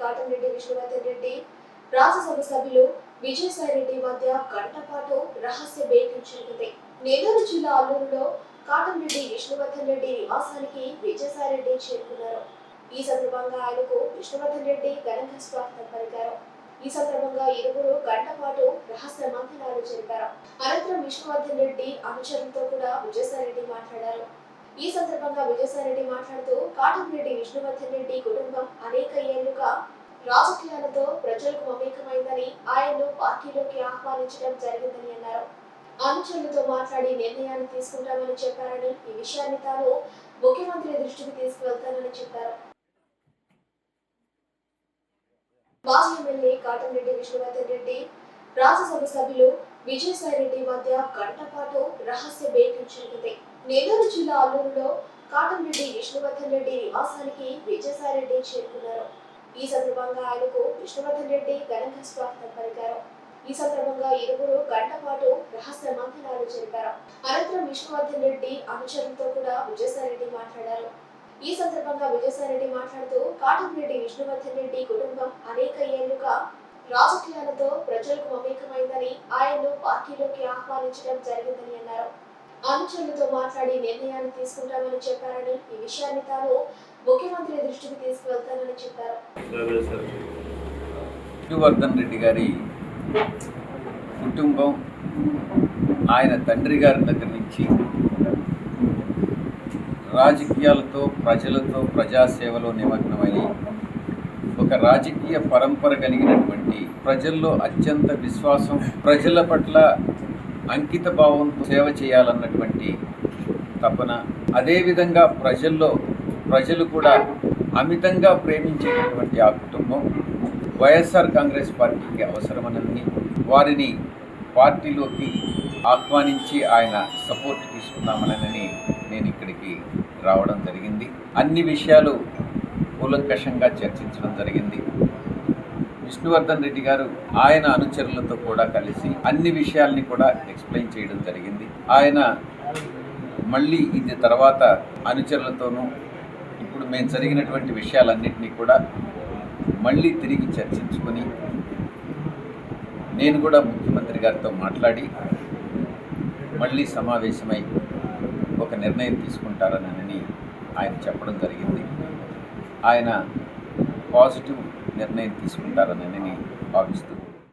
కాటంరెడ్డి విష్ణువర్ధన్ రెడ్డి రాజ్యసభ సభ్యులు విజయసాయి రెడ్డి మధ్య గంట పాటు రహస్య భేటీ జరిగింది. నెల్లూరు జిల్లా అల్లూరులో కాటంరెడ్డి విష్ణువర్ధన్ రెడ్డి నివాసానికి విజయసాయి రెడ్డి చేరుకున్నారు. ఈ సందర్భంగా ఆయనకు విష్ణువర్ధన్ రెడ్డి ఘనంగా స్వాగతం పలికారు. ఈ సందర్భంగా ఇరువురు గంట పాటు రహస్య మంతనాలు జరిపారు. అనంతరం విష్ణువర్ధన్ రెడ్డి అనుచరులతో కూడా విజయసాయి రెడ్డి మాట్లాడారు. ఈ సందర్భంగా విజయసాయి రెడ్డి మాట్లాడుతూ కాటంరెడ్డి విష్ణువర్ధన్ రెడ్డి కుటుంబం అనేక ఏళ్లుగా రాజకీయాలతో ప్రజలకు మమేకమైందని ఆయన్ను పార్టీలోకి ఆహ్వానించడం జరిగిందని అన్నారు. అనుచరులతో మాట్లాడి నిర్ణయాన్ని తీసుకుంటామని చెప్పారని, ఈ విషయాన్ని తాను ముఖ్యమంత్రి దృష్టికి తీసుకువెళ్తానని చెప్పారు. మాజీ ఎమ్మెల్యే కాటంరెడ్డి విష్ణువర్ధన్ రెడ్డి రాజ్యసభ సభ్యులు విజయసాయి రెడ్డి మధ్య గంట పాటు రహస్య భేటీ జరిగింది. నెల్లూరు జిల్లా అల్లూరులో కాటంరెడ్డి విష్ణువర్ధన్ రెడ్డి నివాసానికి విజయసాయి రెడ్డి చేరుకున్నారు. ఈ సందర్భంగా ఆయనకు విష్ణువర్ధన్ రెడ్డి ఘనంగా స్వాగతం పలికారు. ఈ సందర్భంగా ఇరువురు గంట పాటు రహస్య మంతనాలు జరిపారు. అనంతరం విష్ణువర్ధన్ రెడ్డి అనుచరులతో కూడా విజయసాయి రెడ్డి మాట్లాడారు. ఈ సందర్భంగా విజయసాయి రెడ్డి మాట్లాడుతూ కాటంరెడ్డి విష్ణువర్ధన్ రెడ్డి కుటుంబం అనేక ఏళ్లుగా రాజకీయాలతో ప్రజలకు మమేకమైందని, ఆయన్ను పార్టీలోకి ఆహ్వానించడం జరిగిందని అన్నారు. అనుచరులతో మాట్లాడి నిర్ణయాన్ని తీసుకుంటామని చెప్పారని, ఈ విషయాన్ని తాను ముఖ్యమంత్రి దృష్టికి తీసుకువెళ్తానని చెప్పారు. విష్ణువర్ధన్ రెడ్డి గారి కుటుంబం ఆయన తండ్రి గారి దగ్గర నుంచి రాజకీయాలతో ప్రజలతో ప్రజాసేవలో నిమగ్నమై ఒక రాజకీయ పరంపర కలిగినటువంటి, ప్రజల్లో అత్యంత విశ్వాసం, ప్రజల పట్ల అంకిత భావంతో సేవ చేయాలన్నటువంటి తపన, అదేవిధంగా ప్రజలు కూడా అమితంగా ప్రేమించేటటువంటి ఆ కుటుంబం వైఎస్ఆర్ కాంగ్రెస్ పార్టీకి అవసరమని వారిని పార్టీలోకి ఆహ్వానించి ఆయన సపోర్ట్ తీసుకున్నామనని నేను ఇక్కడికి రావడం జరిగింది. అన్ని విషయాలు కూలంకషంగా చర్చించడం జరిగింది. విష్ణువర్ధన్ రెడ్డి గారు ఆయన అనుచరులతో కూడా కలిసి అన్ని విషయాల్ని కూడా ఎక్స్ప్లెయిన్ చేయడం జరిగింది. ఆయన మళ్ళీ ఇది తర్వాత అనుచరులతోనూ ఇప్పుడు మేము జరిగినటువంటి విషయాలన్నింటినీ కూడా మళ్ళీ తిరిగి చర్చించుకొని నేను కూడా ముఖ్యమంత్రి గారితో మాట్లాడి మళ్ళీ సమావేశమై ఒక నిర్ణయం తీసుకుంటారనని ఆయన చెప్పడం జరిగింది. ఆయన పాజిటివ్ నిర్ణయం తీసుకుంటారనని భావిస్తూ